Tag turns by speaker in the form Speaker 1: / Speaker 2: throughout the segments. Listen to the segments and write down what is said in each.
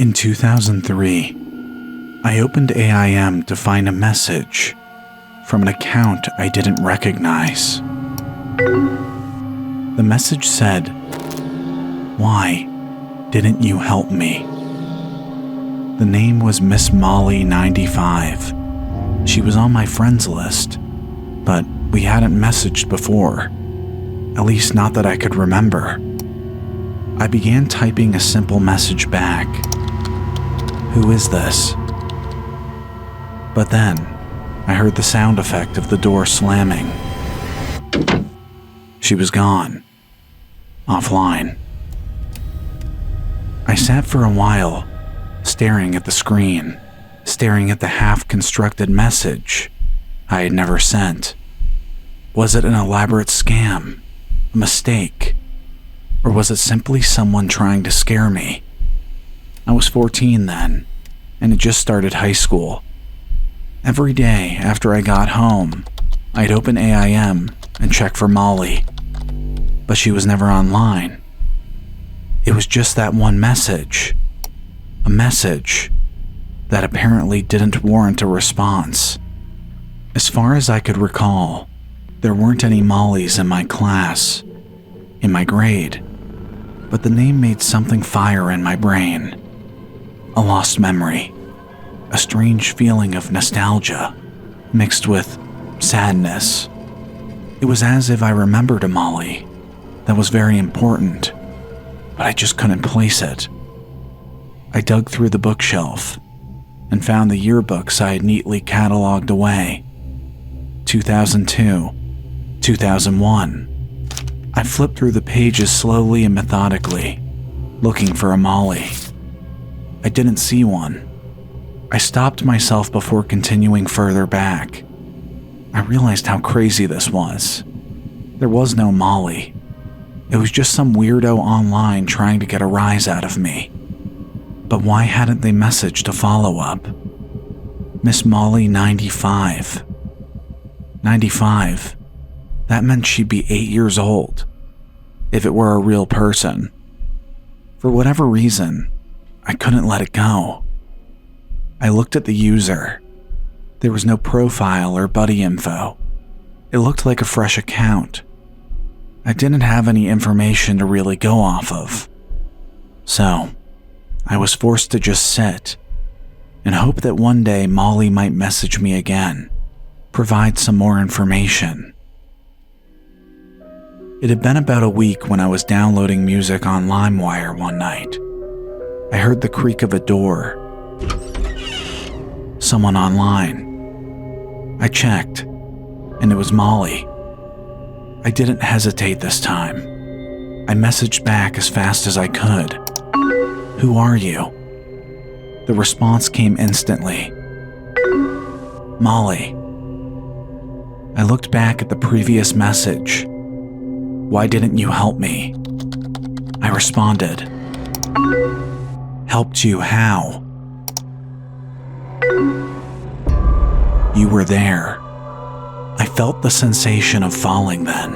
Speaker 1: In 2003, I opened AIM to find a message from an account I didn't recognize. The message said, "Why didn't you help me?" The name was Miss Molly 95. She was on my friends list, but we hadn't messaged before, at least not that I could remember. I began typing a simple message back. "Who is this?" But then, I heard the sound effect of the door slamming. She was gone. Offline. I sat for a while, staring at the screen, staring at the half-constructed message I had never sent. Was it an elaborate scam? A mistake? Or was it simply someone trying to scare me? I was 14 then, and had just started high school. Every day after I got home, I'd open AIM and check for Molly, but she was never online. It was just that one message, a message that apparently didn't warrant a response. As far as I could recall, there weren't any Mollys in my class, in my grade, but the name made something fire in my brain. A lost memory, a strange feeling of nostalgia mixed with sadness. It was as if I remembered a Molly that was very important, but I just couldn't place it. I dug through the bookshelf and found the yearbooks I had neatly cataloged away. 2002, 2001. I flipped through the pages slowly and methodically, looking for a Molly. I didn't see one. I stopped myself before continuing further back. I realized how crazy this was. There was no Molly. It was just some weirdo online trying to get a rise out of me. But why hadn't they messaged a follow-up? Miss Molly 95. 95. That meant she'd be 8 years old, if it were a real person. For whatever reason, I couldn't let it go. I looked at the user. There was no profile or buddy info. It looked like a fresh account. I didn't have any information to really go off of. So, I was forced to just sit and hope that one day Molly might message me again, provide some more information. It had been about a week when I was downloading music on LimeWire one night. I heard the creak of a door. Someone online. I checked, and it was Molly. I didn't hesitate this time. I messaged back as fast as I could. "Who are you?" The response came instantly. "Molly." I looked back at the previous message. "Why didn't you help me?" I responded. "Helped you how?" "You were there." I felt the sensation of falling then.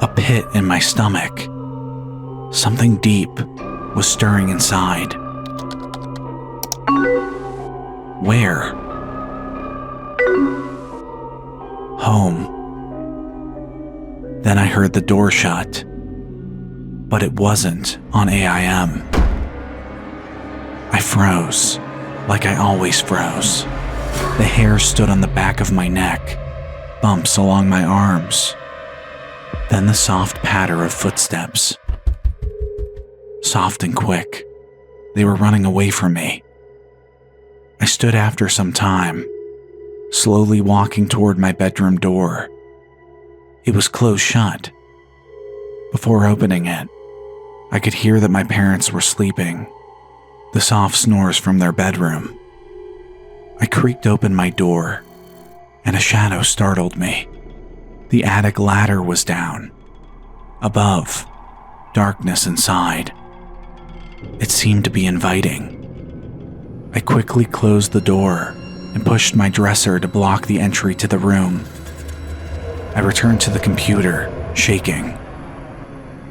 Speaker 1: A pit in my stomach. Something deep was stirring inside. Where? Home. Then I heard the door shut. But it wasn't on AIM. I froze, like I always froze. The hair stood on the back of my neck, bumps along my arms. Then the soft patter of footsteps. Soft and quick. They were running away from me. I stood after some time, slowly walking toward my bedroom door. It was closed shut. Before opening it, I could hear that my parents were sleeping, the soft snores from their bedroom. I creaked open my door, and a shadow startled me. The attic ladder was down. Above, darkness inside. It seemed to be inviting. I quickly closed the door and pushed my dresser to block the entry to the room. I returned to the computer, shaking.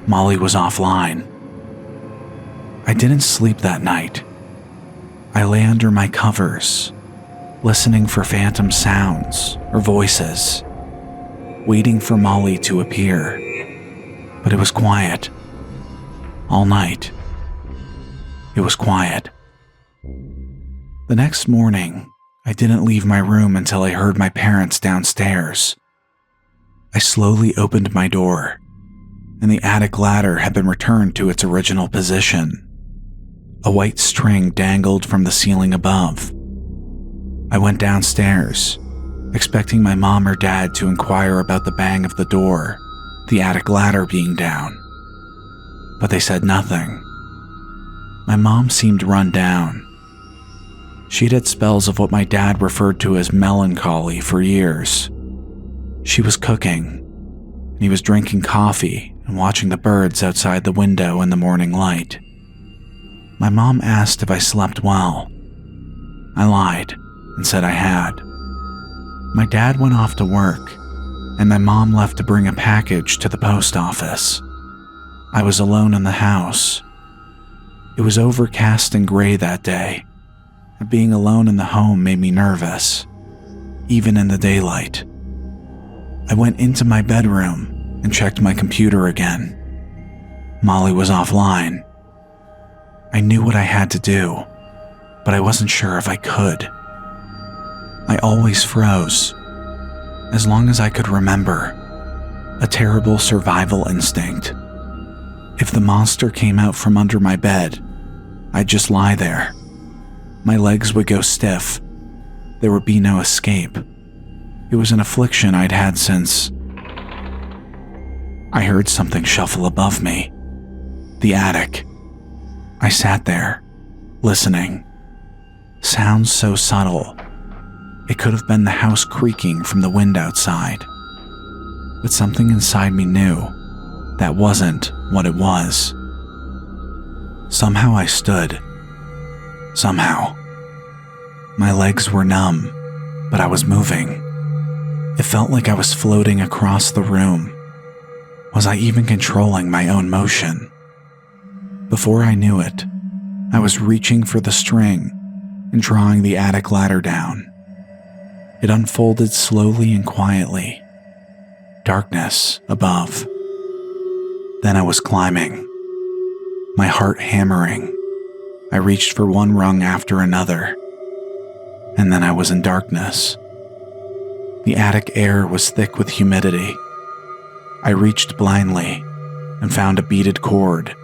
Speaker 1: Molly was offline. I didn't sleep that night, I lay under my covers, listening for phantom sounds or voices, waiting for Molly to appear. But it was quiet. All night. It was quiet. The next morning, I didn't leave my room until I heard my parents downstairs. I slowly opened my door, and the attic ladder had been returned to its original position. A white string dangled from the ceiling above. I went downstairs, expecting my mom or dad to inquire about the bang of the door, the attic ladder being down. But they said nothing. My mom seemed run down. She'd had spells of what my dad referred to as melancholy for years. She was cooking, and he was drinking coffee and watching the birds outside the window in the morning light. My mom asked if I slept well. I lied and said I had. My dad went off to work, and my mom left to bring a package to the post office. I was alone in the house. It was overcast and gray that day, and being alone in the home made me nervous, even in the daylight. I went into my bedroom and checked my computer again. Molly was offline. I knew what I had to do, but I wasn't sure if I could. I always froze, as long as I could remember, a terrible survival instinct. If the monster came out from under my bed, I'd just lie there. My legs would go stiff. There would be no escape. It was an affliction I'd had since... I heard something shuffle above me. The attic. I sat there, listening. Sounds so subtle. It could have been the house creaking from the wind outside. But something inside me knew that wasn't what it was. Somehow I stood. Somehow. My legs were numb, but I was moving. It felt like I was floating across the room. Was I even controlling my own motion? Before I knew it, I was reaching for the string and drawing the attic ladder down. It unfolded slowly and quietly. Darkness above. Then I was climbing, my heart hammering. I reached for one rung after another, and then I was in darkness. The attic air was thick with humidity. I reached blindly and found a beaded cord.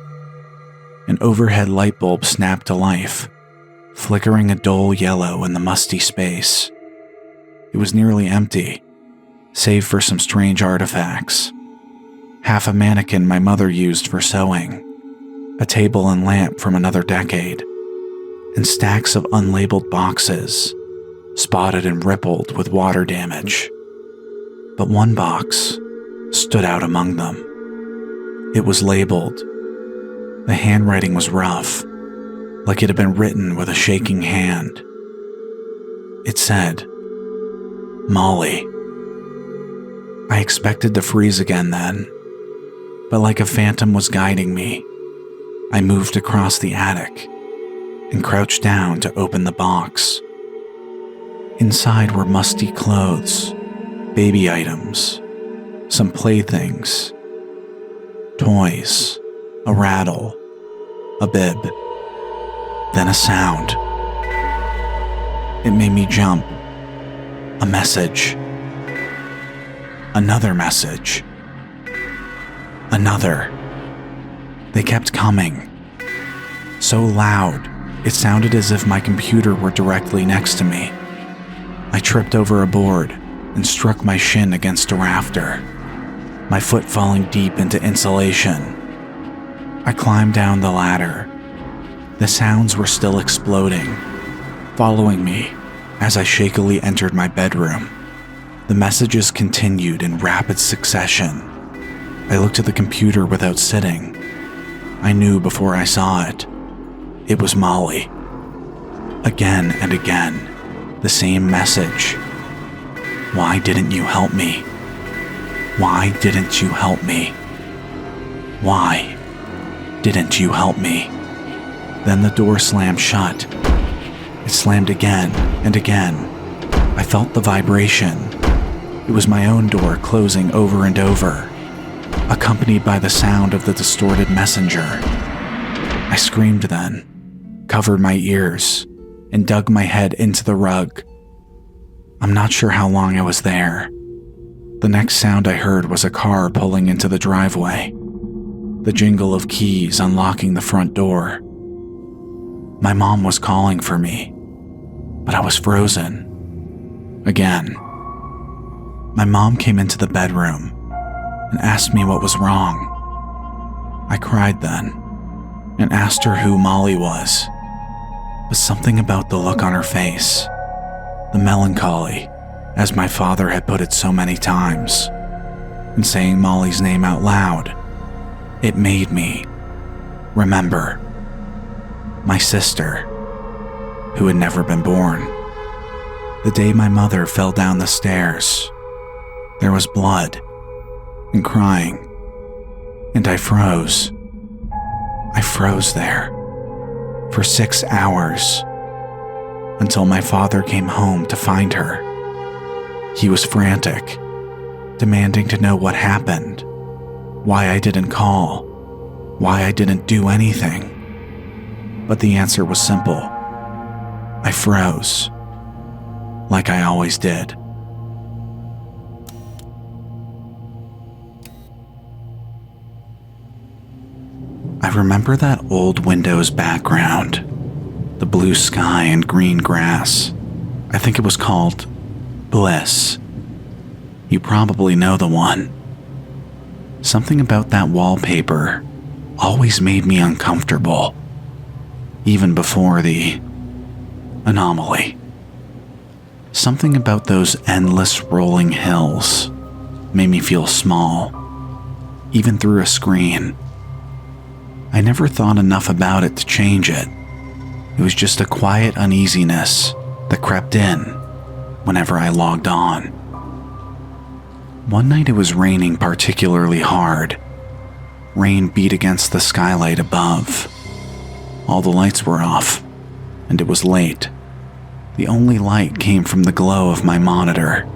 Speaker 1: An overhead light bulb snapped to life, flickering a dull yellow in the musty space. It was nearly empty, save for some strange artifacts. Half a mannequin my mother used for sewing, a table and lamp from another decade, and stacks of unlabeled boxes, spotted and rippled with water damage. But one box stood out among them. It was labeled. The handwriting was rough, like it had been written with a shaking hand. It said, Molly. I expected to freeze again then, but like a phantom was guiding me, I moved across the attic and crouched down to open the box. Inside were musty clothes, baby items, some playthings, toys, a rattle, a bib, then a sound. It made me jump. A message. Another message. Another. They kept coming. So loud, it sounded as if my computer were directly next to me. I tripped over a board and struck my shin against a rafter, my foot falling deep into insulation. I climbed down the ladder. The sounds were still exploding, following me as I shakily entered my bedroom. The messages continued in rapid succession. I looked at the computer without sitting. I knew before I saw it. It was Molly. Again and again, the same message. Why didn't you help me? Why didn't you help me? Why didn't you help me? Then the door slammed shut, It slammed again and again. I felt the vibration. It was my own door closing over and over, accompanied by the sound of the distorted messenger. I screamed then, covered my ears, and dug my head into the rug. I'm not sure how long I was there. The next sound I heard was a car pulling into the driveway, the jingle of keys unlocking the front door. My mom was calling for me, but I was frozen. Again. My mom came into the bedroom and asked me what was wrong. I cried then and asked her who Molly was, but something about the look on her face, the melancholy, as my father had put it so many times, and saying Molly's name out loud, it made me remember my sister, who had never been born. The day my mother fell down the stairs, there was blood and crying, and I froze. I froze there for 6 hours until my father came home to find her. He was frantic, demanding to know what happened, why I didn't call, why I didn't do anything. But the answer was simple. I froze, like I always did. I remember that old Windows background, the blue sky and green grass. I think it was called Bliss. You probably know the one. Something about that wallpaper always made me uncomfortable, even before the anomaly. Something about those endless rolling hills made me feel small, even through a screen. I never thought enough about it to change it. It was just a quiet uneasiness that crept in whenever I logged on. One night it was raining particularly hard. Rain beat against the skylight above. All the lights were off, and it was late. The only light came from the glow of my monitor.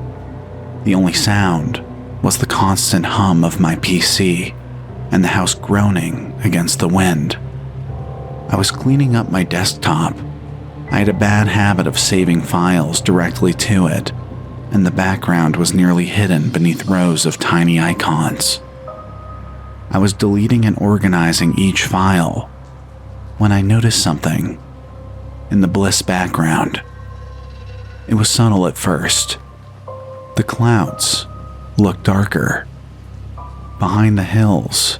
Speaker 1: The only sound was the constant hum of my PC and the house groaning against the wind. I was cleaning up my desktop. I had a bad habit of saving files directly to it, and the background was nearly hidden beneath rows of tiny icons. I was deleting and organizing each file when I noticed something in the Bliss background. It was subtle at first. The clouds looked darker. Behind the hills,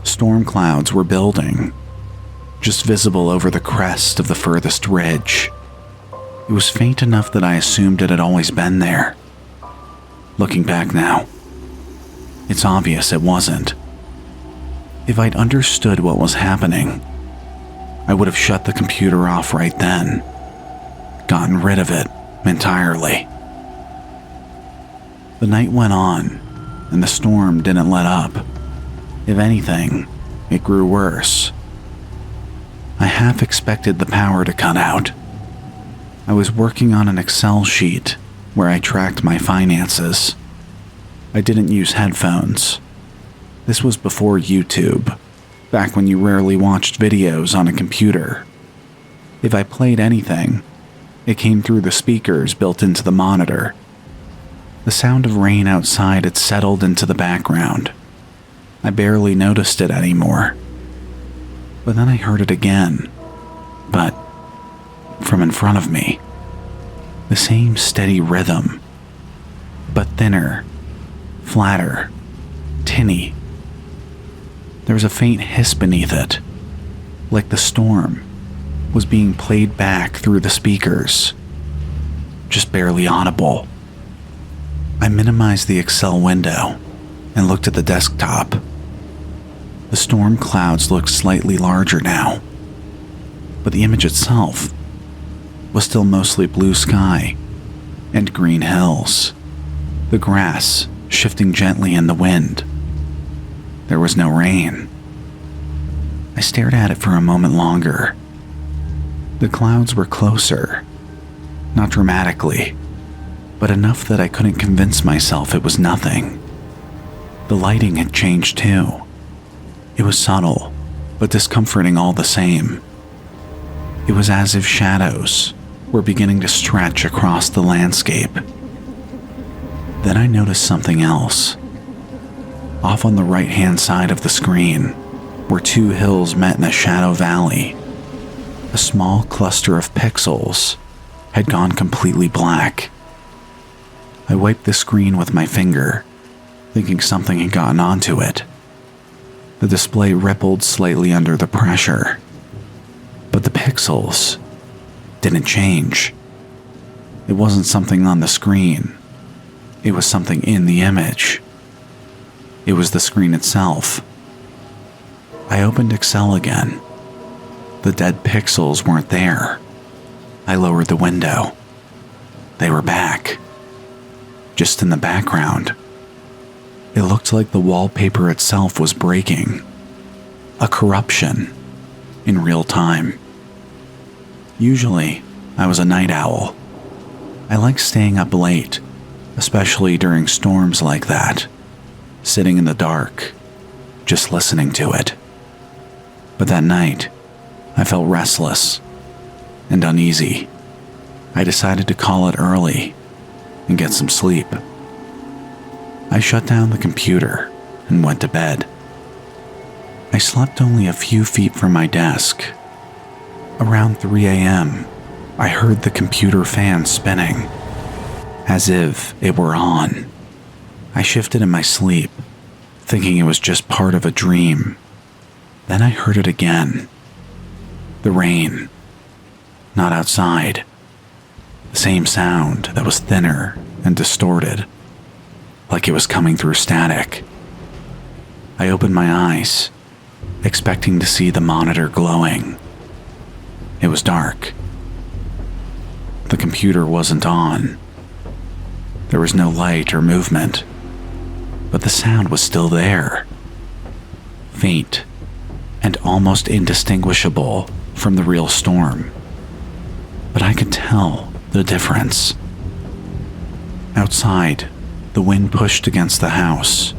Speaker 1: storm clouds were building, just visible over the crest of the furthest ridge. It was faint enough that I assumed it had always been there. Looking back now, it's obvious it wasn't. If I'd understood what was happening, I would have shut the computer off right then, gotten rid of it entirely. The night went on, and the storm didn't let up. If anything, it grew worse. I half expected the power to cut out. I was working on an Excel sheet where I tracked my finances. I didn't use headphones. This was before YouTube, back when you rarely watched videos on a computer. If I played anything, it came through the speakers built into the monitor. The sound of rain outside had settled into the background. I barely noticed it anymore. But then I heard it again, but from in front of me. The same steady rhythm, but thinner, flatter, tinny. There was a faint hiss beneath it, like the storm was being played back through the speakers, just barely audible. I minimized the Excel window and looked at the desktop. The storm clouds looked slightly larger now, but the image itself was still mostly blue sky and green hills, the grass shifting gently in the wind. There was no rain. I stared at it for a moment longer. The clouds were closer, not dramatically, but enough that I couldn't convince myself it was nothing. The lighting had changed too. It was subtle, but discomforting all the same. It was as if shadows were beginning to stretch across the landscape. Then I noticed something else. Off on the right-hand side of the screen, where two hills met in a shadow valley, a small cluster of pixels had gone completely black. I wiped the screen with my finger, thinking something had gotten onto it. The display rippled slightly under the pressure, but the pixels didn't change. It wasn't something on the screen. It was something in the image. It was the screen itself. I opened Excel again. The dead pixels weren't there. I lowered the window. They were back. Just in the background. It looked like the wallpaper itself was breaking. A corruption in real time. Usually, I was a night owl. I liked staying up late, especially during storms like that, sitting in the dark, just listening to it. But that night, I felt restless and uneasy. I decided to call it early and get some sleep. I shut down the computer and went to bed. I slept only a few feet from my desk. Around 3 a.m., I heard the computer fan spinning, as if it were on. I shifted in my sleep, thinking it was just part of a dream. Then I heard it again. The rain. Not outside. The same sound that was thinner and distorted, like it was coming through static. I opened my eyes, expecting to see the monitor glowing. It was dark. The computer wasn't on. There was no light or movement, but the sound was still there. Faint and almost indistinguishable from the real storm. But I could tell the difference. Outside, the wind pushed against the house.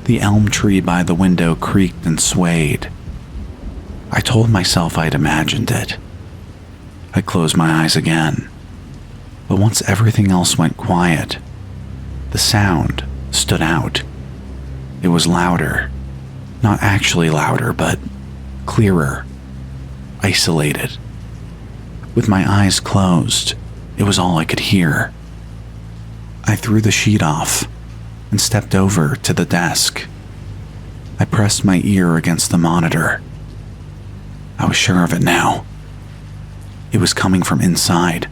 Speaker 1: The elm tree by the window creaked and swayed. I told myself I'd imagined it. I closed my eyes again. But once everything else went quiet, the sound stood out. It was louder. Not actually louder, but clearer. Isolated. With my eyes closed, it was all I could hear. I threw the sheet off and stepped over to the desk. I pressed my ear against the monitor. I was sure of it now. It was coming from inside.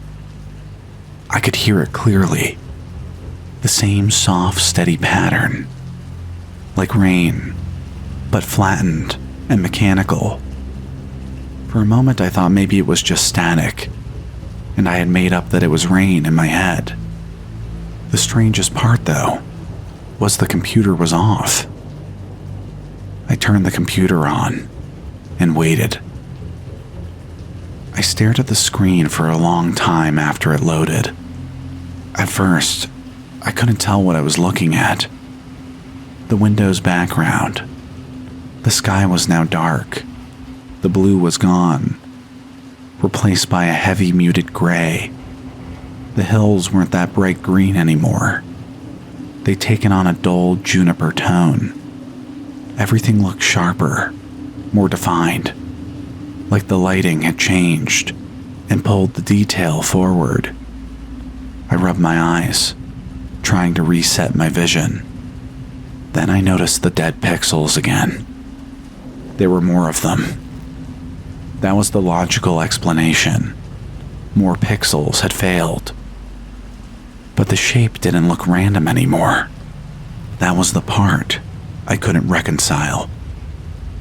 Speaker 1: I could hear it clearly. The same soft, steady pattern. Like rain, but flattened and mechanical. For a moment I thought maybe it was just static, and I had made up that it was rain in my head. The strangest part, though, was the computer was off. I turned the computer on and waited. I stared at the screen for a long time after it loaded. At first, I couldn't tell what I was looking at. The window's background. The sky was now dark. The blue was gone, replaced by a heavy muted gray. The hills weren't that bright green anymore. They'd taken on a dull juniper tone. Everything looked sharper, more defined, like the lighting had changed and pulled the detail forward. I rubbed my eyes, trying to reset my vision. Then I noticed the dead pixels again. There were more of them. That was the logical explanation. More pixels had failed. But the shape didn't look random anymore. That was the part I couldn't reconcile.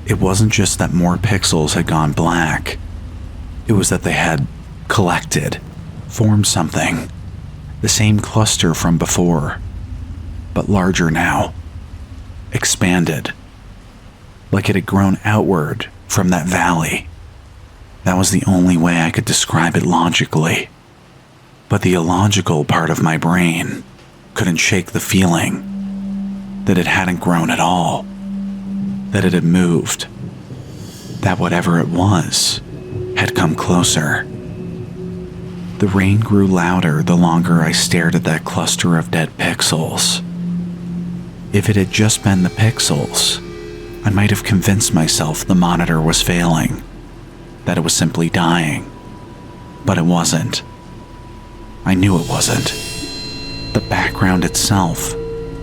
Speaker 1: It wasn't just that more pixels had gone black. It was that they had collected, formed something. The same cluster from before, but larger now. Expanded. Like it had grown outward from that valley. That was the only way I could describe it logically. But the illogical part of my brain couldn't shake the feeling that it hadn't grown at all, that it had moved, that whatever it was had come closer. The rain grew louder the longer I stared at that cluster of dead pixels. If it had just been the pixels, I might have convinced myself the monitor was failing, that it was simply dying. But it wasn't. I knew it wasn't. The background itself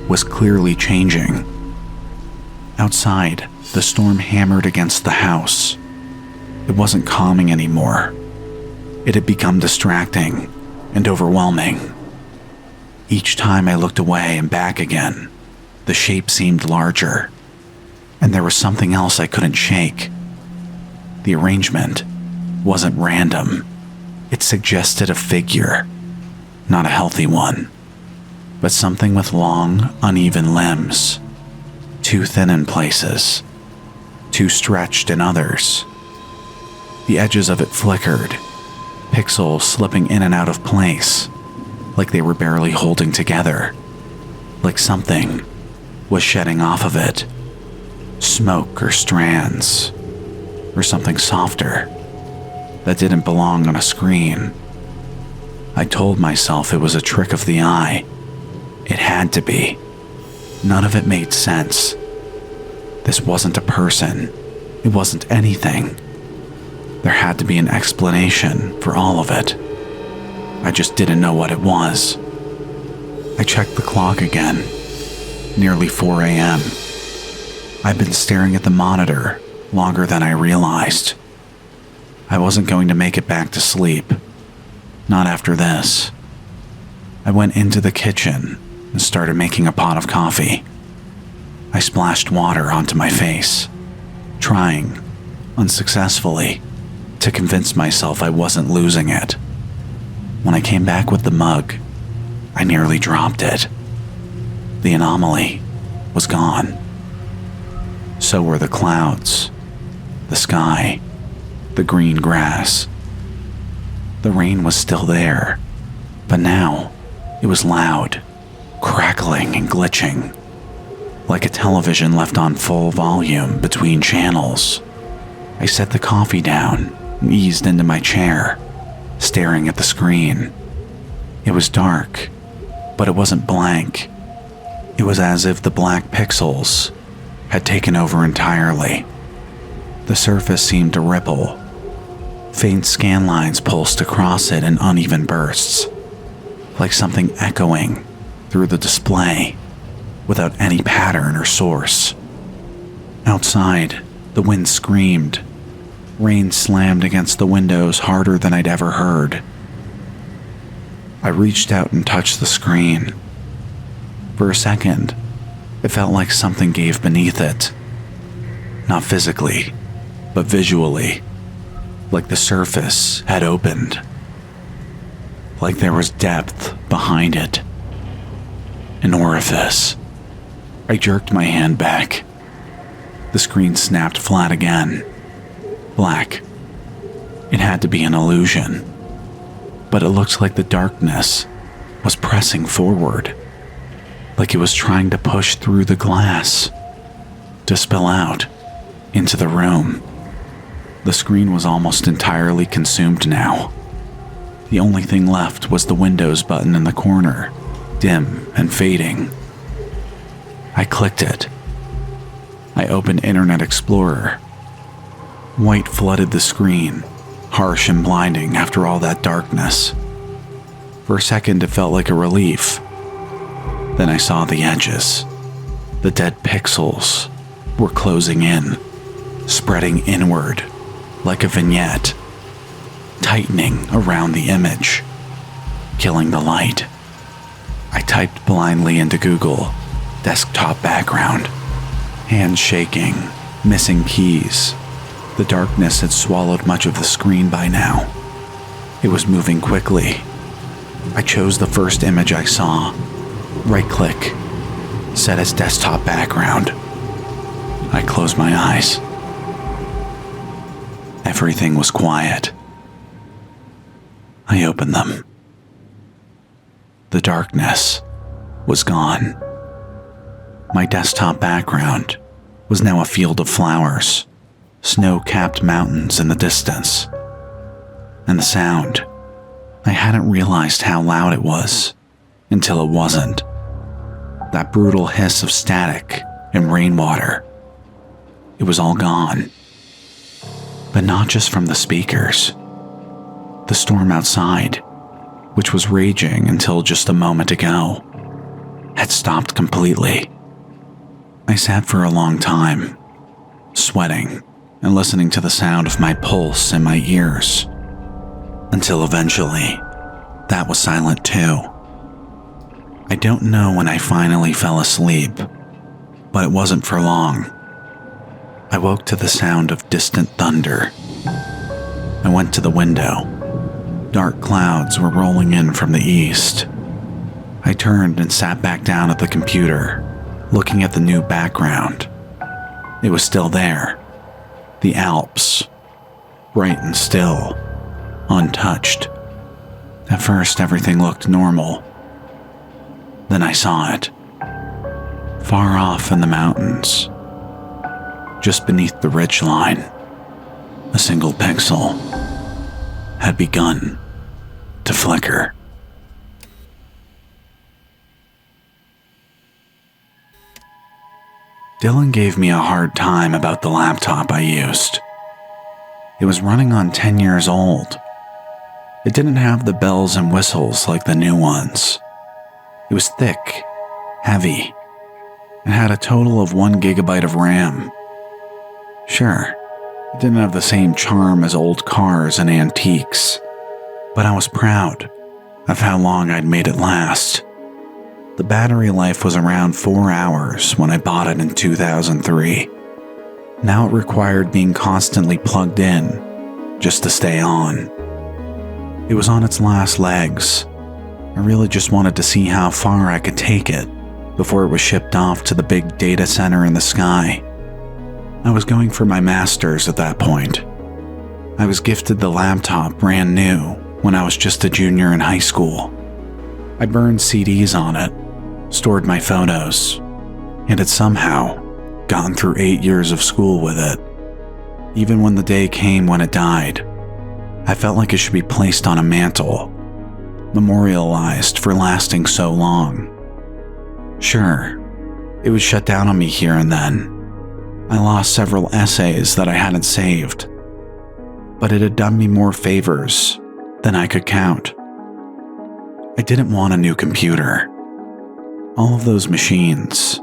Speaker 1: was clearly changing. Outside, the storm hammered against the house. It wasn't calming anymore. It had become distracting and overwhelming. Each time I looked away and back again, the shape seemed larger, and there was something else I couldn't shake. The arrangement wasn't random. It suggested a figure, not a healthy one, but something with long, uneven limbs, too thin in places, too stretched in others. The edges of it flickered, pixels slipping in and out of place, like they were barely holding together, like something was shedding off of it, smoke or strands, or something softer that didn't belong on a screen. I told myself it was a trick of the eye. It had to be. None of it made sense. This wasn't a person. It wasn't anything. There had to be an explanation for all of it. I just didn't know what it was. I checked the clock again. Nearly 4 a.m. I'd been staring at the monitor longer than I realized. I wasn't going to make it back to sleep. Not after this. I went into the kitchen and started making a pot of coffee. I splashed water onto my face, trying, unsuccessfully, to convince myself I wasn't losing it. When I came back with the mug, I nearly dropped it. The anomaly was gone. So were the clouds, the sky, the green grass. The rain was still there, but now it was loud, crackling and glitching, like a television left on full volume between channels. I set the coffee down and eased into my chair, staring at the screen. It was dark, but it wasn't blank. It was as if the black pixels had taken over entirely. The surface seemed to ripple. Faint scan lines pulsed across it in uneven bursts, like something echoing through the display without any pattern or source. Outside, the wind screamed. Rain slammed against the windows harder than I'd ever heard. I reached out and touched the screen. For a second, it felt like something gave beneath it. Not physically, but visually. Like the surface had opened. Like there was depth behind it. An orifice. I jerked my hand back. The screen snapped flat again. Black. It had to be an illusion. But it looked like the darkness was pressing forward. Like it was trying to push through the glass, to spill out into the room. The screen was almost entirely consumed now. The only thing left was the Windows button in the corner, dim and fading. I clicked it. I opened Internet Explorer. White flooded the screen, harsh and blinding after all that darkness. For a second, it felt like a relief. Then I saw the edges. The dead pixels were closing in, spreading inward like a vignette, tightening around the image, killing the light. I typed blindly into Google, desktop background, hands shaking, missing keys. The darkness had swallowed much of the screen by now. It was moving quickly. I chose the first image I saw. Right-click, set as desktop background. I closed my eyes. I Everything was quiet. I opened them. The darkness was gone. My desktop background was now a field of flowers, snow-capped mountains in the distance. And the sound, I hadn't realized how loud it was until it wasn't. That brutal hiss of static and rainwater. It was all gone. But not just from the speakers. The storm outside, which was raging until just a moment ago, had stopped completely. I sat for a long time, sweating and listening to the sound of my pulse in my ears, until eventually, that was silent too. I don't know when I finally fell asleep, but it wasn't for long. I woke to the sound of distant thunder. I went to the window. Dark clouds were rolling in from the east. I turned and sat back down at the computer, looking at the new background. It was still there. The Alps, bright and still, untouched. At first, everything looked normal. Then I saw it. Far off in the mountains, just beneath the ridgeline, a single pixel had begun to flicker. Dylan gave me a hard time about the laptop I used. It was running on 10 years old. It didn't have the bells and whistles like the new ones. It was thick, heavy, and had a total of 1 gigabyte of RAM. Sure, it didn't have the same charm as old cars and antiques, but I was proud of how long I'd made it last. The battery life was around 4 hours when I bought it in 2003. Now it required being constantly plugged in just to stay on. It was on its last legs. I really just wanted to see how far I could take it before it was shipped off to the big data center in the sky. I was going for my master's at that point. I was gifted the laptop brand new when I was just a junior in high school. I burned CDs on it, stored my photos, and had somehow gotten through 8 years of school with it. Even when the day came when it died, I felt like it should be placed on a mantle, memorialized for lasting so long. Sure, it would shut down on me here and then. I lost several essays that I hadn't saved, but it had done me more favors than I could count. I didn't want a new computer. All of those machines,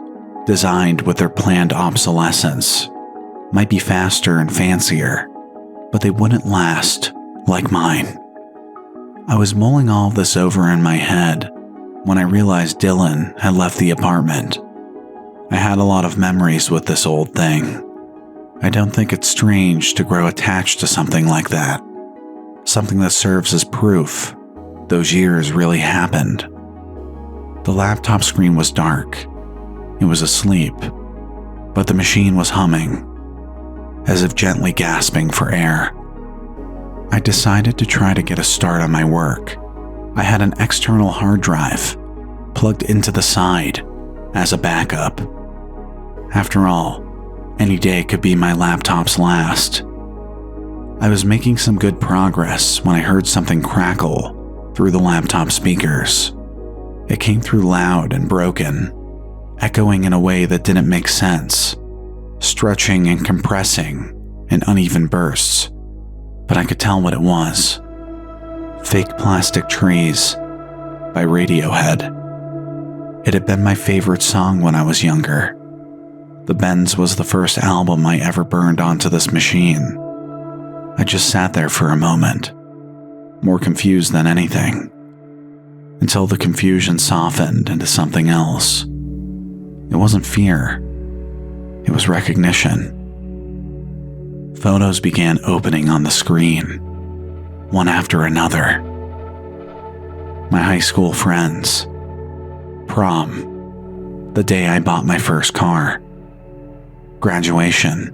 Speaker 1: designed with their planned obsolescence, might be faster and fancier, but they wouldn't last like mine. I was mulling all of this over in my head when I realized Dylan had left the apartment. I had a lot of memories with this old thing. I don't think it's strange to grow attached to something like that. Something that serves as proof those years really happened. The laptop screen was dark. It was asleep, but the machine was humming, as if gently gasping for air. I decided to try to get a start on my work. I had an external hard drive plugged into the side as a backup. After all, any day could be my laptop's last. I was making some good progress when I heard something crackle through the laptop speakers. It came through loud and broken, echoing in a way that didn't make sense, stretching and compressing in uneven bursts, but I could tell what it was. Fake Plastic Trees by Radiohead. It had been my favorite song when I was younger. The Bends was the first album I ever burned onto this machine. I just sat there for a moment, more confused than anything, until the confusion softened into something else. It wasn't fear. It was recognition. Photos began opening on the screen, one after another. My high school friends, prom, the day I bought my first car, graduation,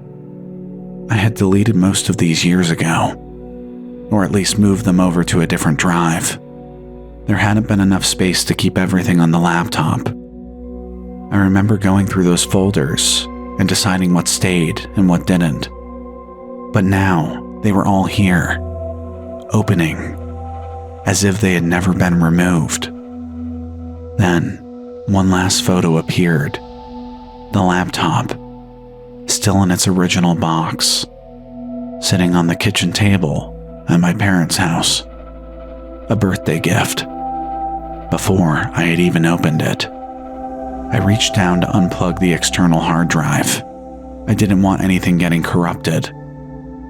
Speaker 1: I had deleted most of these years ago, or at least moved them over to a different drive. There hadn't been enough space to keep everything on the laptop. I remember going through those folders and deciding what stayed and what didn't. But now they were all here, opening, as if they had never been removed. Then, one last photo appeared. The laptop, still in its original box, sitting on the kitchen table at my parents' house. A birthday gift. Before I had even opened it. I reached down to unplug the external hard drive. I didn't want anything getting corrupted,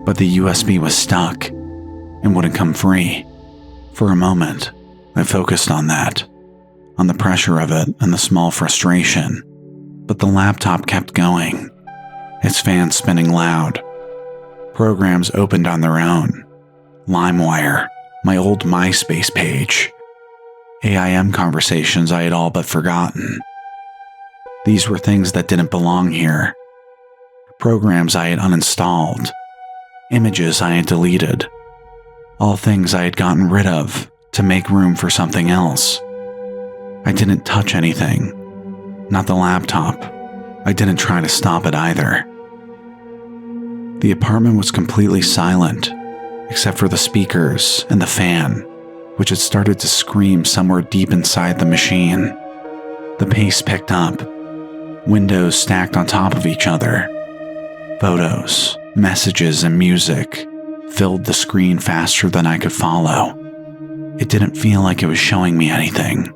Speaker 1: but the USB was stuck and wouldn't come free. For a moment, I focused on that, on the pressure of it and the small frustration. But the laptop kept going, its fan spinning loud. Programs opened on their own. LimeWire, my old MySpace page. AIM conversations I had all but forgotten. These were things that didn't belong here. Programs I had uninstalled. Images I had deleted. All things I had gotten rid of to make room for something else. I didn't touch anything. Not the laptop. I didn't try to stop it either. The apartment was completely silent, except for the speakers and the fan, which had started to scream somewhere deep inside the machine. The pace picked up. Windows stacked on top of each other. Photos, messages, and music filled the screen faster than I could follow. It didn't feel like it was showing me anything.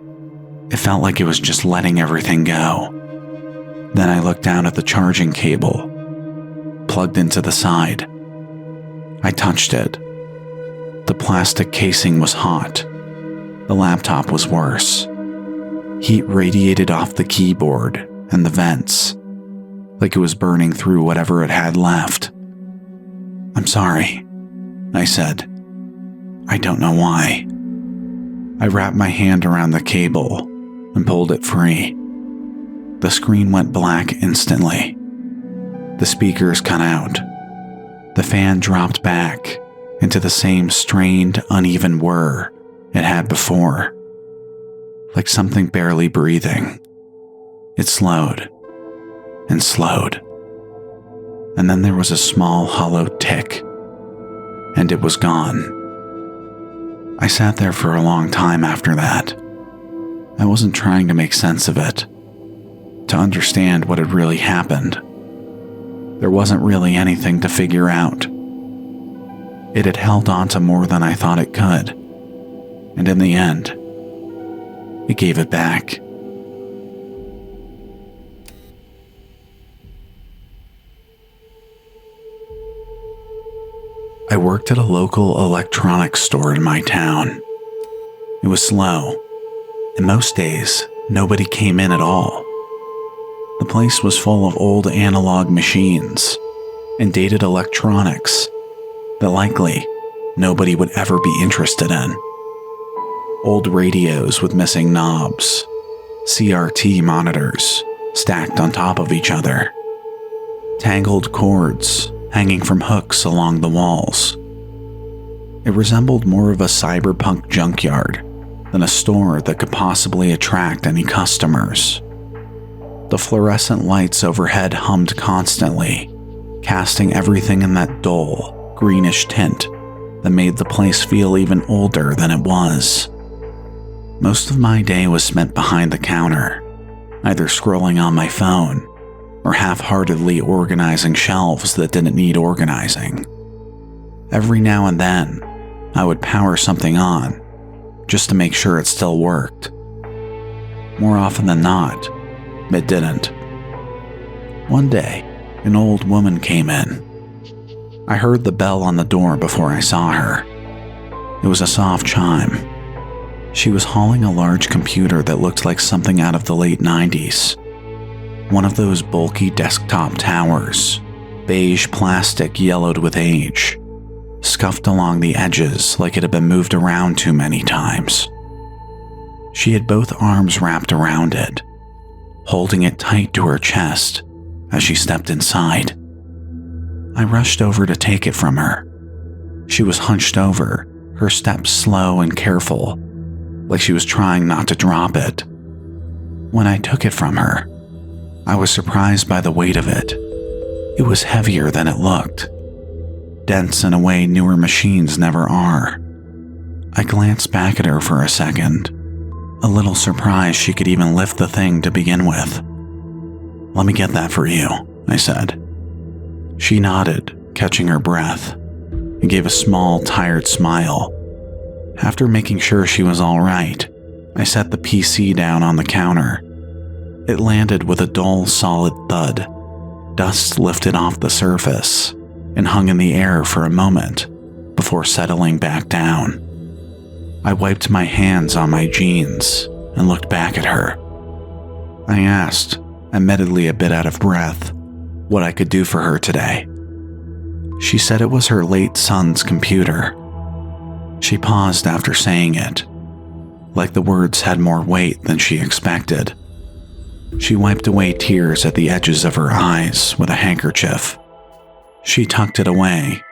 Speaker 1: It felt like it was just letting everything go. Then I looked down at the charging cable, plugged into the side. I touched it. The plastic casing was hot. The laptop was worse. Heat radiated off the keyboard and the vents, like it was burning through whatever it had left. "I'm sorry," I said. I don't know why. I wrapped my hand around the cable and pulled it free. The screen went black instantly. The speakers cut out. The fan dropped back into the same strained, uneven whir it had before, like something barely breathing. It slowed and slowed, and then there was a small hollow tick, and it was gone. I sat there for a long time after that. I wasn't trying to make sense of it, to understand what had really happened. There wasn't really anything to figure out. It had held on to more than I thought it could, and in the end, it gave it back. I worked at a local electronics store in my town. It was slow, and most days, nobody came in at all. The place was full of old analog machines and dated electronics that likely nobody would ever be interested in. Old radios with missing knobs, CRT monitors stacked on top of each other, tangled cords hanging from hooks along the walls. It resembled more of a cyberpunk junkyard than a store that could possibly attract any customers. The fluorescent lights overhead hummed constantly, casting everything in that dull, greenish tint that made the place feel even older than it was. Most of my day was spent behind the counter, either scrolling on my phone or half-heartedly organizing shelves that didn't need organizing. Every now and then, I would power something on, just to make sure it still worked. More often than not, it didn't. One day, an old woman came in. I heard the bell on the door before I saw her. It was a soft chime. She was hauling a large computer that looked like something out of the late 90s. One of those bulky desktop towers, beige plastic yellowed with age, scuffed along the edges like it had been moved around too many times. She had both arms wrapped around it, holding it tight to her chest as she stepped inside. I rushed over to take it from her. She was hunched over, her steps slow and careful, like she was trying not to drop it. When I took it from her, I was surprised by the weight of it. It was heavier than it looked, dense in a way newer machines never are. I glanced back at her for a second, a little surprised she could even lift the thing to begin with. "Let me get that for you," I said. She nodded, catching her breath, and gave a small, tired smile. After making sure she was all right, I set the PC down on the counter. It landed with a dull, solid thud. Dust lifted off the surface and hung in the air for a moment before settling back down. I wiped my hands on my jeans and looked back at her. I asked, admittedly a bit out of breath, what I could do for her today. She said it was her late son's computer. She paused after saying it, like the words had more weight than she expected. She wiped away tears at the edges of her eyes with a handkerchief. She tucked it away.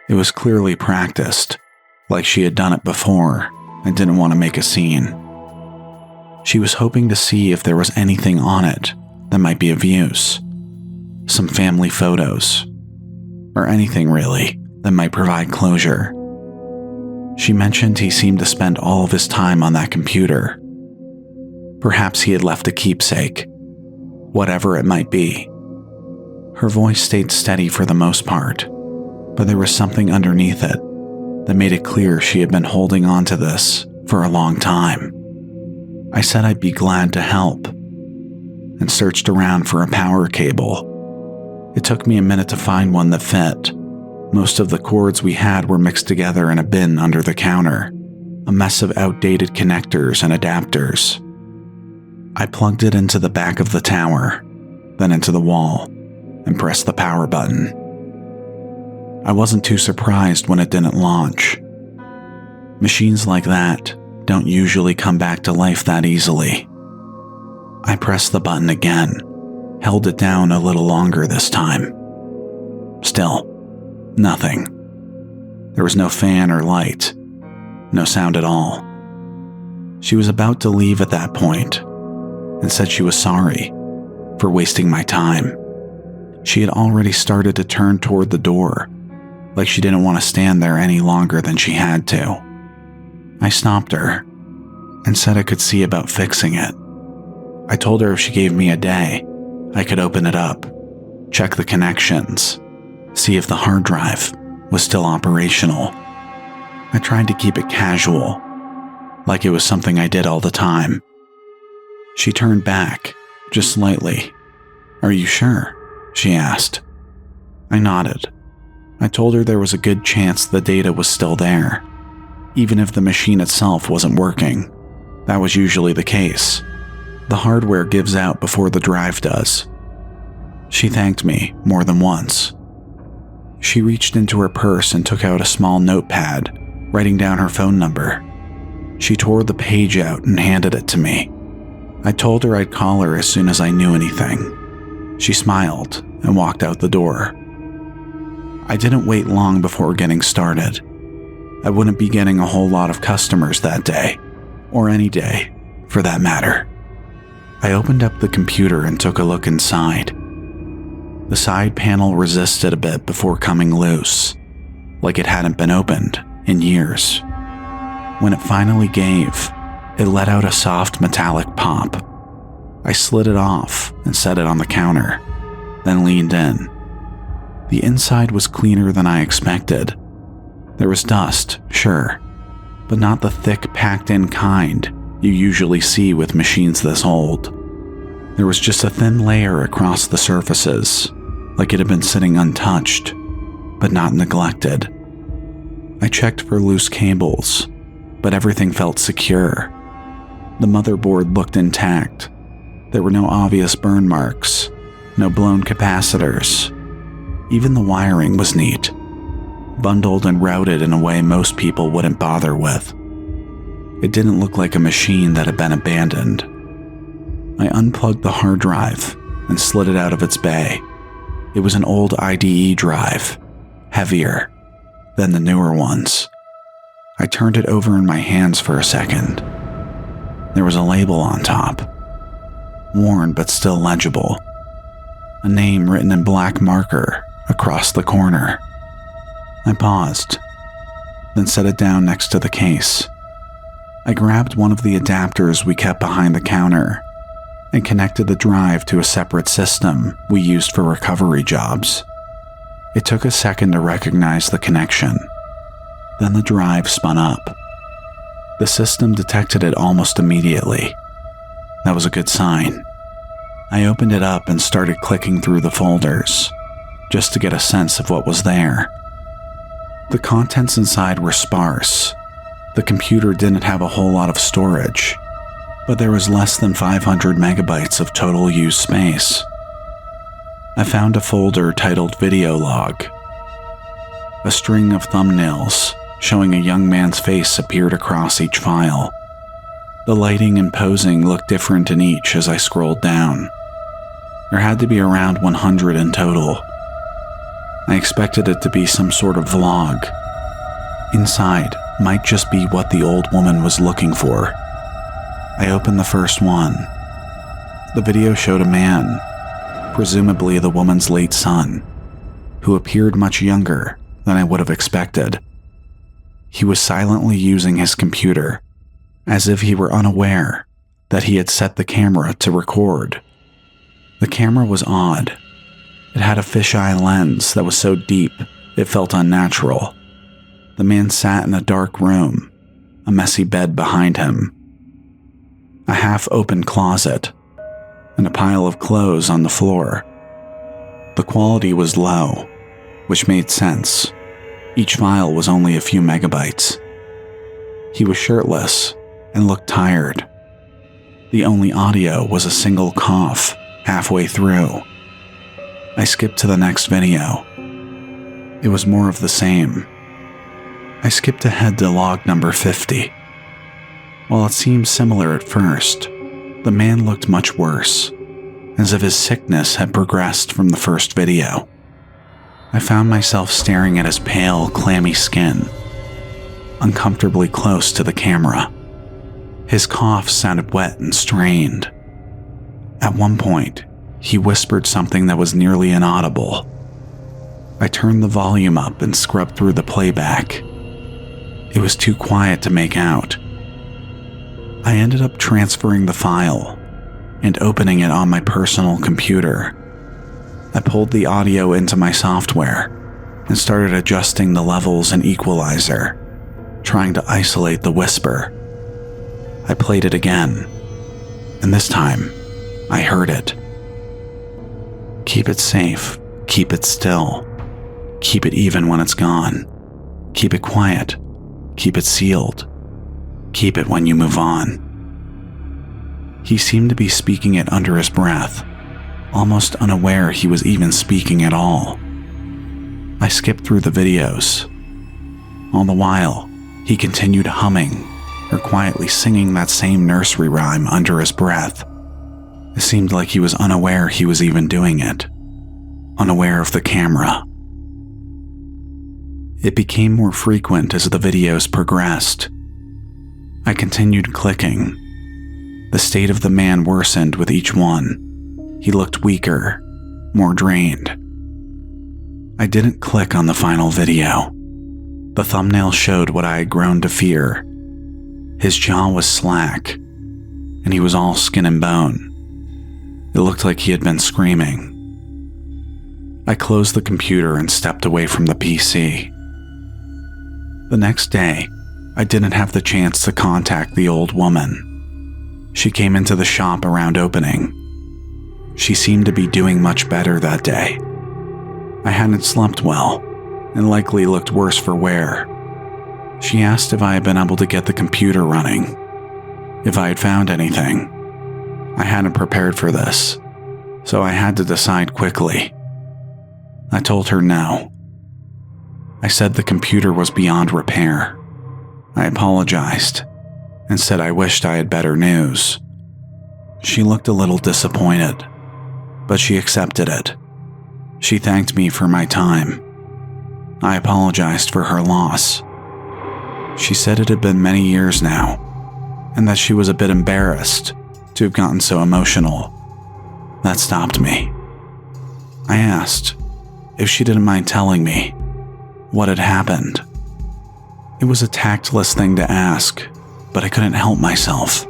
Speaker 1: It was clearly practiced, like she had done it before and didn't want to make a scene. She was hoping to see if there was anything on it that might be of use. Some family photos, or anything really that might provide closure. She mentioned he seemed to spend all of his time on that computer. Perhaps he had left a keepsake, whatever it might be. Her voice stayed steady for the most part, but there was something underneath it that made it clear she had been holding on to this for a long time. I said I'd be glad to help, and searched around for a power cable. It took me a minute to find one that fit. Most of the cords we had were mixed together in a bin under the counter, a mess of outdated connectors and adapters. I plugged it into the back of the tower, then into the wall, and pressed the power button. I wasn't too surprised when it didn't launch. Machines like that don't usually come back to life that easily. I pressed the button again, held it down a little longer this time. Still, nothing. There was no fan or light, no sound at all. She was about to leave at that point, and said she was sorry for wasting my time. She had already started to turn toward the door, like she didn't want to stand there any longer than she had to. I stopped her and said I could see about fixing it. I told her if she gave me a day, I could open it up, check the connections, see if the hard drive was still operational. I tried to keep it casual, like it was something I did all the time. She turned back, just slightly. "Are you sure?" she asked. I nodded. I told her there was a good chance the data was still there, even if the machine itself wasn't working. That was usually the case. The hardware gives out before the drive does. She thanked me more than once. She reached into her purse and took out a small notepad, writing down her phone number. She tore the page out and handed it to me. I told her I'd call her as soon as I knew anything. She smiled and walked out the door. I didn't wait long before getting started. I wouldn't be getting a whole lot of customers that day, or any day, for that matter. I opened up the computer and took a look inside. The side panel resisted a bit before coming loose, like it hadn't been opened in years. When it finally gave, it let out a soft metallic pop. I slid it off and set it on the counter, then leaned in. The inside was cleaner than I expected. There was dust, sure, but not the thick, packed-in kind you usually see with machines this old. There was just a thin layer across the surfaces, like it had been sitting untouched, but not neglected. I checked for loose cables, but everything felt secure. The motherboard looked intact. There were no obvious burn marks, no blown capacitors. Even the wiring was neat, bundled and routed in a way most people wouldn't bother with. It didn't look like a machine that had been abandoned. I unplugged the hard drive and slid it out of its bay. It was an old IDE drive, heavier than the newer ones. I turned it over in my hands for a second. There was a label on top, worn but still legible. A name written in black marker across the corner. I paused, then set it down next to the case. I grabbed one of the adapters we kept behind the counter and connected the drive to a separate system we used for recovery jobs. It took a second to recognize the connection. Then the drive spun up. The system detected it almost immediately. That was a good sign. I opened it up and started clicking through the folders, just to get a sense of what was there. The contents inside were sparse. The computer didn't have a whole lot of storage, but there was less than 500 megabytes of total used space. I found a folder titled Video Log. A string of thumbnails showing a young man's face appeared across each file. The lighting and posing looked different in each as I scrolled down. There had to be around 100 in total. I expected it to be some sort of vlog. Inside might just be what the old woman was looking for. I opened the first one. The video showed a man, presumably the woman's late son, who appeared much younger than I would have expected. He was silently using his computer, as if he were unaware that he had set the camera to record. The camera was odd. It had a fisheye lens that was so deep it felt unnatural. The man sat in a dark room, a messy bed behind him, a half-open closet, and a pile of clothes on the floor. The quality was low, which made sense. Each file was only a few megabytes. He was shirtless and looked tired. The only audio was a single cough halfway through. I skipped to the next video. It was more of the same. I skipped ahead to log number 50. While it seemed similar at first, the man looked much worse, as if his sickness had progressed from the first video. I found myself staring at his pale, clammy skin, uncomfortably close to the camera. His cough sounded wet and strained. At one point, he whispered something that was nearly inaudible. I turned the volume up and scrubbed through the playback. It was too quiet to make out. I ended up transferring the file and opening it on my personal computer. I pulled the audio into my software and started adjusting the levels and equalizer, trying to isolate the whisper. I played it again, and this time, I heard it. Keep it safe, keep it still. Keep it even when it's gone. Keep it quiet, keep it sealed. Keep it when you move on. He seemed to be speaking it under his breath, almost unaware he was even speaking at all. I skipped through the videos. All the while, he continued humming or quietly singing that same nursery rhyme under his breath. It seemed like he was unaware he was even doing it, unaware of the camera. It became more frequent as the videos progressed. I continued clicking. The state of the man worsened with each one. He looked weaker, more drained. I didn't click on the final video. The thumbnail showed what I had grown to fear. His jaw was slack, and he was all skin and bone. It looked like he had been screaming. I closed the computer and stepped away from the PC. The next day, I didn't have the chance to contact the old woman. She came into the shop around opening. She seemed to be doing much better that day. I hadn't slept well, and likely looked worse for wear. She asked if I had been able to get the computer running, if I had found anything. I hadn't prepared for this, so I had to decide quickly. I told her no. I said the computer was beyond repair. I apologized and said I wished I had better news. She looked a little disappointed, but she accepted it. She thanked me for my time. I apologized for her loss. She said it had been many years now, and that she was a bit embarrassed to have gotten so emotional. That stopped me. I asked if she didn't mind telling me what had happened. It was a tactless thing to ask, but I couldn't help myself.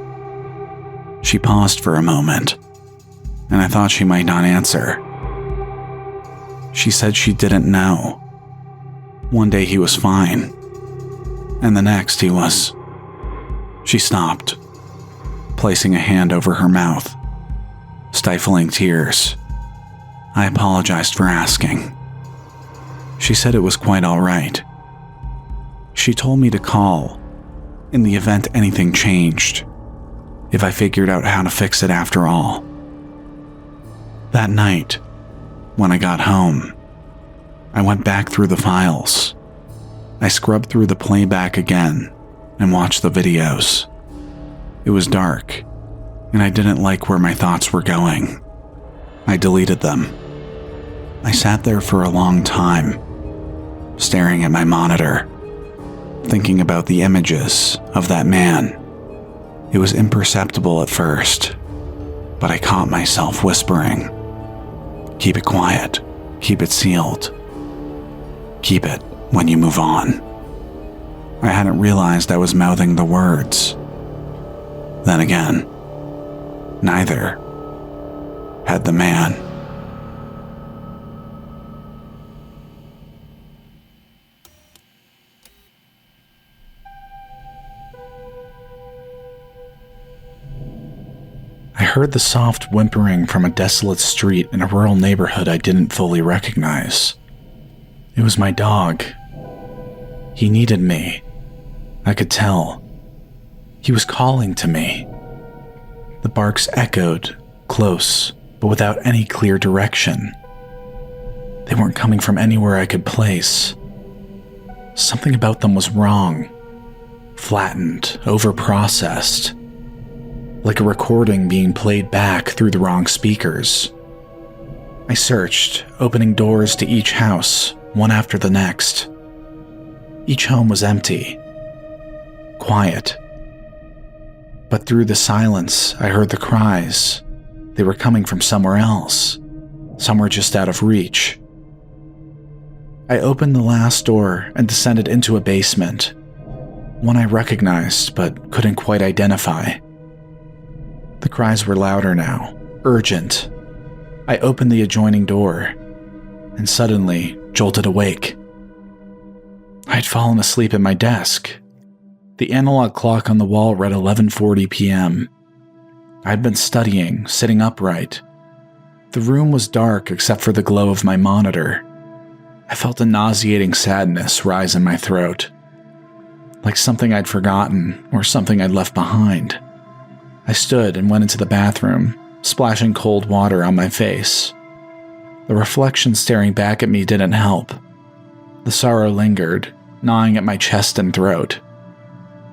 Speaker 1: She paused for a moment, and I thought she might not answer. She said she didn't know. One day he was fine, and the next he was... She stopped, placing a hand over her mouth, stifling tears. I apologized for asking. She said it was quite all right. She told me to call in the event anything changed, if I figured out how to fix it after all. That night, when I got home, I went back through the files. I scrubbed through the playback again and watched the videos. It was dark, and I didn't like where my thoughts were going. I deleted them. I sat there for a long time, staring at my monitor, thinking about the images of that man. It was imperceptible at first, but I caught myself whispering, "Keep it quiet, keep it sealed. Keep it when you move on." I hadn't realized I was mouthing the words. Then again, neither had the man. I heard the soft whimpering from a desolate street in a rural neighborhood I didn't fully recognize. It was my dog. He needed me. I could tell. He was calling to me. The barks echoed, close, but without any clear direction. They weren't coming from anywhere I could place. Something about them was wrong. Flattened, overprocessed. Like a recording being played back through the wrong speakers. I searched, opening doors to each house, one after the next. Each home was empty. Quiet. But through the silence, I heard the cries. They were coming from somewhere else, somewhere just out of reach. I opened the last door and descended into a basement, one I recognized but couldn't quite identify. The cries were louder now, urgent. I opened the adjoining door and suddenly jolted awake. I had fallen asleep at my desk. The analog clock on the wall read 11:40 p.m. I had been studying, sitting upright. The room was dark except for the glow of my monitor. I felt a nauseating sadness rise in my throat, like something I'd forgotten or something I'd left behind. I stood and went into the bathroom, splashing cold water on my face. The reflection staring back at me didn't help. The sorrow lingered, gnawing at my chest and throat.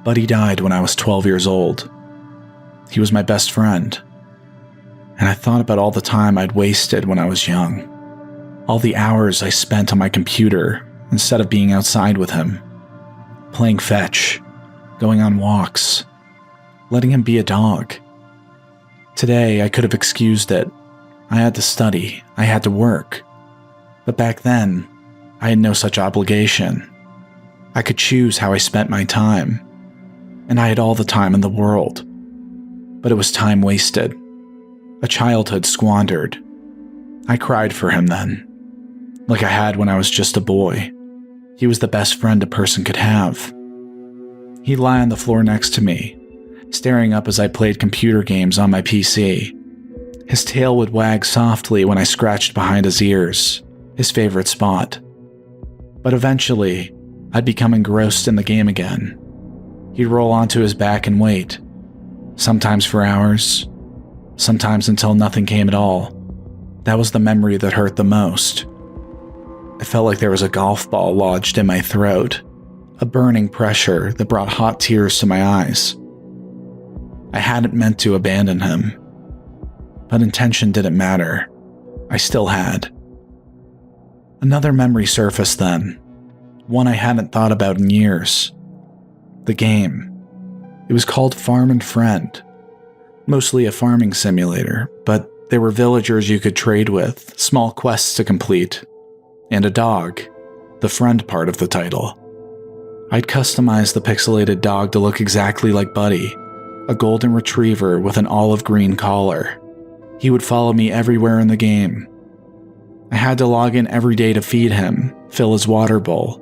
Speaker 1: Buddy died when I was 12 years old. He was my best friend. And I thought about all the time I'd wasted when I was young. All the hours I spent on my computer instead of being outside with him. Playing fetch, going on walks, letting him be a dog. Today, I could have excused it. I had to study, I had to work. But back then, I had no such obligation. I could choose how I spent my time. And I had all the time in the world. But it was time wasted. A childhood squandered. I cried for him then, like I had when I was just a boy. He was the best friend a person could have. He'd lie on the floor next to me, staring up as I played computer games on my PC. His tail would wag softly when I scratched behind his ears, his favorite spot. But eventually, I'd become engrossed in the game again. He'd roll onto his back and wait, sometimes for hours, sometimes until nothing came at all. That was the memory that hurt the most. I felt like there was a golf ball lodged in my throat, a burning pressure that brought hot tears to my eyes. I hadn't meant to abandon him, but intention didn't matter. I still had. Another memory surfaced then, one I hadn't thought about in years. The game. It was called Farm and Friend. Mostly a farming simulator, but there were villagers you could trade with, small quests to complete, and a dog, the friend part of the title. I'd customized the pixelated dog to look exactly like Buddy, a golden retriever with an olive green collar. He would follow me everywhere in the game. I had to log in every day to feed him, fill his water bowl,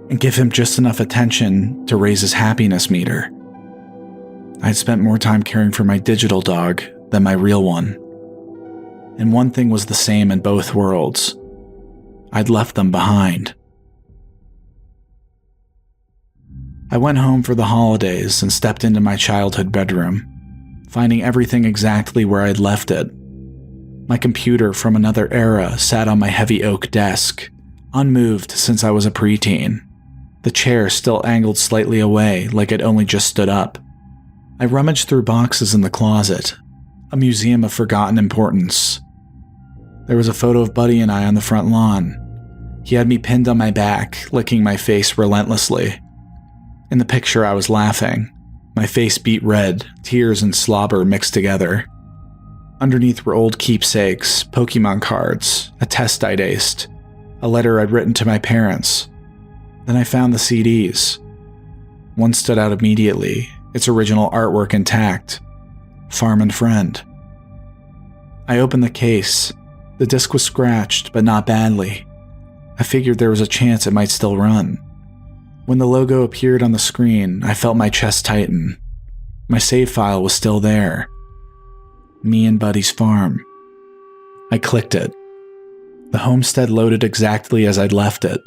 Speaker 1: and give him just enough attention to raise his happiness meter. I'd spent more time caring for my digital dog than my real one. And one thing was the same in both worlds. I'd left them behind. I went home for the holidays and stepped into my childhood bedroom, finding everything exactly where I'd left it. My computer from another era sat on my heavy oak desk, unmoved since I was a preteen. The chair still angled slightly away like it only just stood up. I rummaged through boxes in the closet, a museum of forgotten importance. There was a photo of Buddy and I on the front lawn. He had me pinned on my back, licking my face relentlessly. In the picture, I was laughing. My face beat red, tears and slobber mixed together. Underneath were old keepsakes, Pokemon cards, a test I'd aced, a letter I'd written to my parents. Then I found the CDs. One stood out immediately, its original artwork intact. Farm and Friend. I opened the case. The disc was scratched, but not badly. I figured there was a chance it might still run. When the logo appeared on the screen, I felt my chest tighten. My save file was still there. Me and Buddy's farm. I clicked it. The homestead loaded exactly as I'd left it.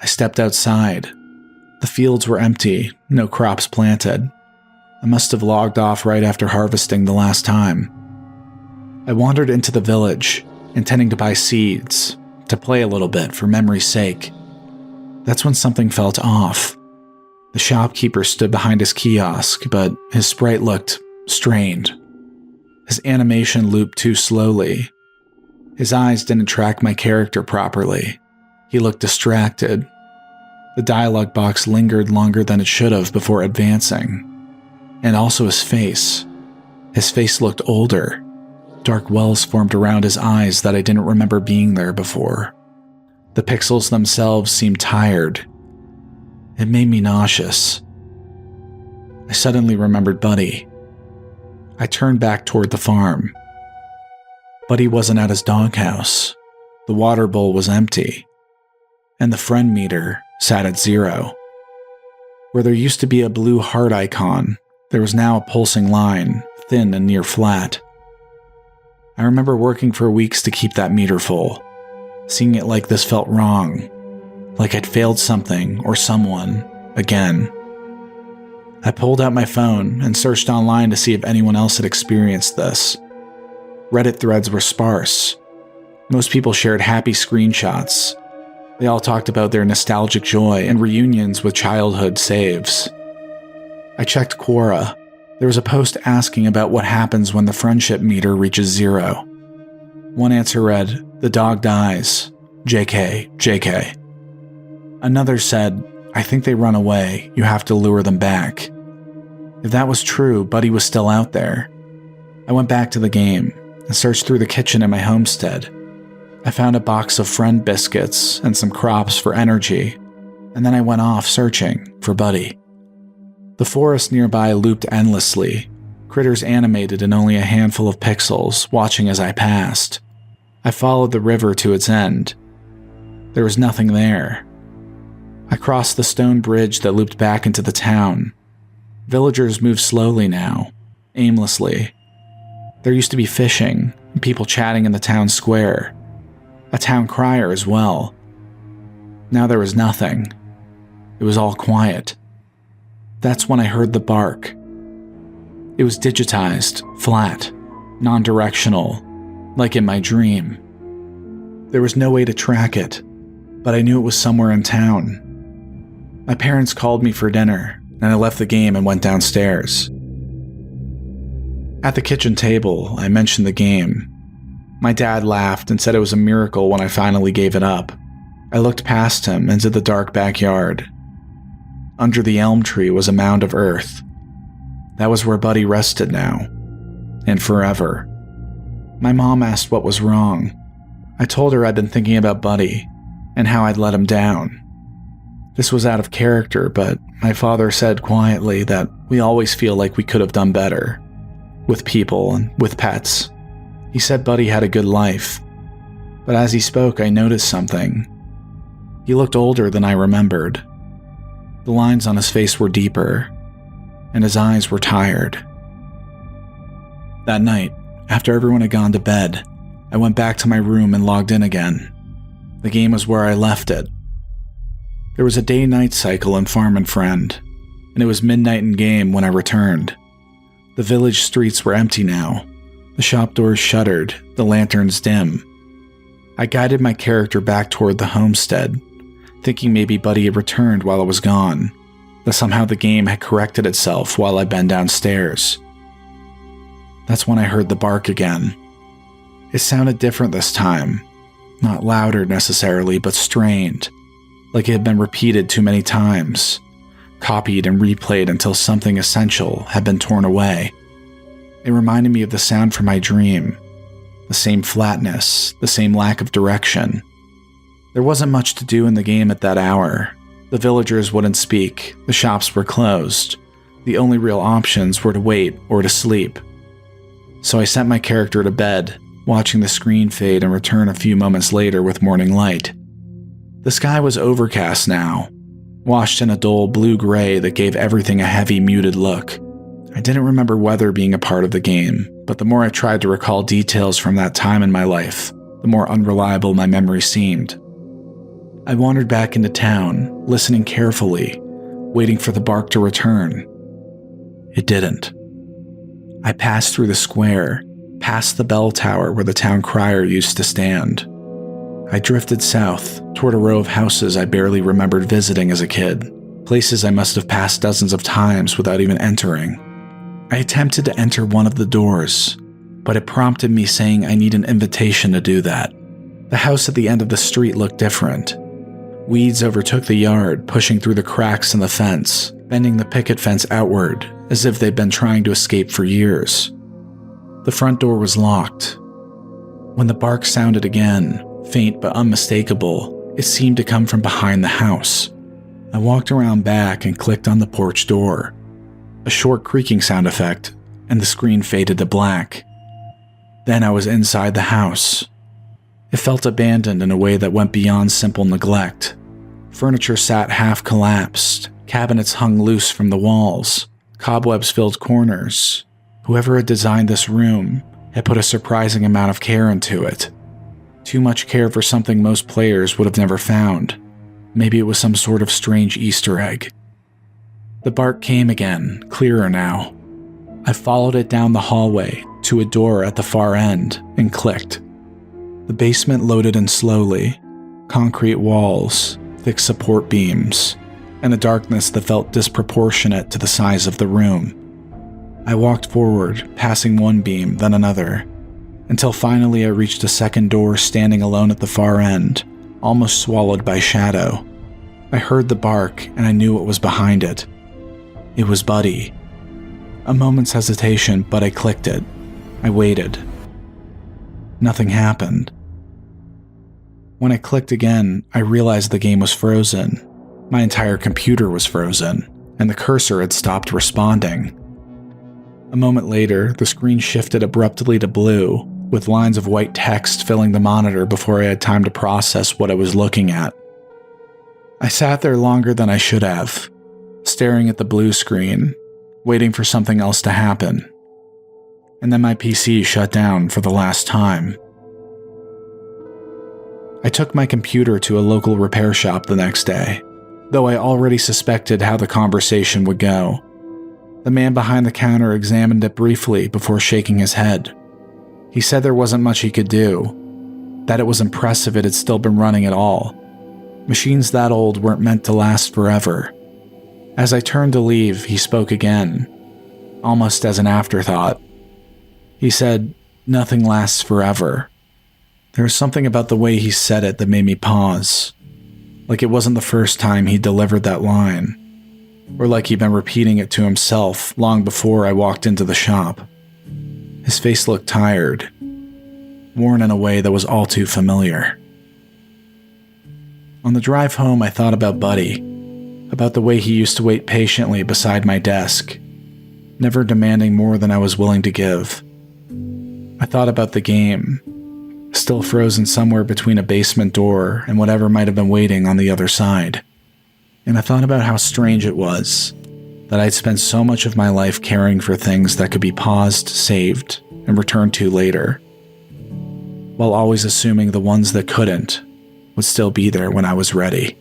Speaker 1: I stepped outside. The fields were empty, no crops planted. I must have logged off right after harvesting the last time. I wandered into the village, intending to buy seeds, to play a little bit for memory's sake. That's when something felt off. The shopkeeper stood behind his kiosk, but his sprite looked strained. His animation looped too slowly. His eyes didn't track my character properly. He looked distracted. The dialogue box lingered longer than it should have before advancing. And also his face. His face looked older. Dark wells formed around his eyes that I didn't remember being there before. The pixels themselves seemed tired. It made me nauseous. I suddenly remembered Buddy. I turned back toward the farm. Buddy wasn't at his doghouse. The water bowl was empty. And the friend meter sat at 0. Where there used to be a blue heart icon, there was now a pulsing line, thin and near flat. I remember working for weeks to keep that meter full. Seeing it like this felt wrong, like I'd failed something or someone again. I pulled out my phone and searched online to see if anyone else had experienced this. Reddit threads were sparse. Most people shared happy screenshots. They all talked about their nostalgic joy and reunions with childhood saves. I checked Quora. There was a post asking about what happens when the friendship meter reaches 0. One answer read, "The dog dies. JK, JK." Another said, "I think they run away. You have to lure them back." If that was true, Buddy was still out there. I went back to the game and searched through the kitchen in my homestead. I found a box of friend biscuits and some crops for energy, and then I went off searching for Buddy. The forest nearby looped endlessly, critters animated in only a handful of pixels, watching as I passed. I followed the river to its end. There was nothing there. I crossed the stone bridge that looped back into the town. Villagers moved slowly now, aimlessly. There used to be fishing, and people chatting in the town square. A town crier as well. Now there was nothing. It was all quiet. That's when I heard the bark. It was digitized, flat, non-directional, like in my dream. There was no way to track it, but I knew it was somewhere in town. My parents called me for dinner, and I left the game and went downstairs. At the kitchen table, I mentioned the game. My dad laughed and said it was a miracle when I finally gave it up. I looked past him into the dark backyard. Under the elm tree was a mound of earth. That was where Buddy rested now, and forever. My mom asked what was wrong. I told her I'd been thinking about Buddy, and how I'd let him down. This was out of character, but my father said quietly that we always feel like we could have done better. With people and with pets. He said Buddy had a good life. But as he spoke, I noticed something. He looked older than I remembered. The lines on his face were deeper, and his eyes were tired. That night, after everyone had gone to bed, I went back to my room and logged in again. The game was where I left it. There was a day-night cycle in Farm and Friend, and it was midnight in game when I returned. The village streets were empty now, the shop doors shuttered, the lanterns dim. I guided my character back toward the homestead, thinking maybe Buddy had returned while I was gone, that somehow the game had corrected itself while I'd been downstairs. That's when I heard the bark again. It sounded different this time, not louder necessarily, but strained, like it had been repeated too many times, copied and replayed until something essential had been torn away. It reminded me of the sound from my dream, the same flatness, the same lack of direction. There wasn't much to do in the game at that hour. The villagers wouldn't speak, the shops were closed. The only real options were to wait or to sleep. So I sent my character to bed, watching the screen fade and return a few moments later with morning light. The sky was overcast now, washed in a dull blue-gray that gave everything a heavy, muted look. I didn't remember weather being a part of the game, but the more I tried to recall details from that time in my life, the more unreliable my memory seemed. I wandered back into town, listening carefully, waiting for the bark to return. It didn't. I passed through the square, past the bell tower where the town crier used to stand. I drifted south, toward a row of houses I barely remembered visiting as a kid, places I must have passed dozens of times without even entering. I attempted to enter one of the doors, but it prompted me saying I need an invitation to do that. The house at the end of the street looked different. Weeds overtook the yard, pushing through the cracks in the fence, bending the picket fence outward, as if they'd been trying to escape for years. The front door was locked. When the bark sounded again, faint but unmistakable, it seemed to come from behind the house. I walked around back and clicked on the porch door. A short creaking sound effect, and the screen faded to black. Then I was inside the house. It felt abandoned in a way that went beyond simple neglect. Furniture sat half collapsed, cabinets hung loose from the walls, cobwebs filled corners. Whoever had designed this room had put a surprising amount of care into it. Too much care for something most players would have never found. Maybe it was some sort of strange Easter egg. The bark came again, clearer now. I followed it down the hallway to a door at the far end and clicked. The basement loaded in slowly, concrete walls, thick support beams, and a darkness that felt disproportionate to the size of the room. I walked forward, passing one beam, then another, until finally I reached a second door standing alone at the far end, almost swallowed by shadow. I heard the bark and I knew what was behind it. It was Buddy. A moment's hesitation, but I clicked it. I waited. Nothing happened. When I clicked again, I realized the game was frozen. My entire computer was frozen, and the cursor had stopped responding. A moment later, the screen shifted abruptly to blue, with lines of white text filling the monitor before I had time to process what I was looking at. I sat there longer than I should have, staring at the blue screen, waiting for something else to happen. And then my PC shut down for the last time. I took my computer to a local repair shop the next day, though I already suspected how the conversation would go. The man behind the counter examined it briefly before shaking his head. He said there wasn't much he could do, that it was impressive it had still been running at all. Machines that old weren't meant to last forever. As I turned to leave, he spoke again, almost as an afterthought. He said, "Nothing lasts forever." There was something about the way he said it that made me pause. like it wasn't the first time he delivered that line, or like he'd been repeating it to himself long before I walked into the shop. His face looked tired, worn in a way that was all too familiar. On the drive home, I thought about Buddy, about the way he used to wait patiently beside my desk, never demanding more than I was willing to give. I thought about the game, still frozen somewhere between a basement door and whatever might have been waiting on the other side. And I thought about how strange it was that I'd spent so much of my life caring for things that could be paused, saved, and returned to later, while always assuming the ones that couldn't would still be there when I was ready.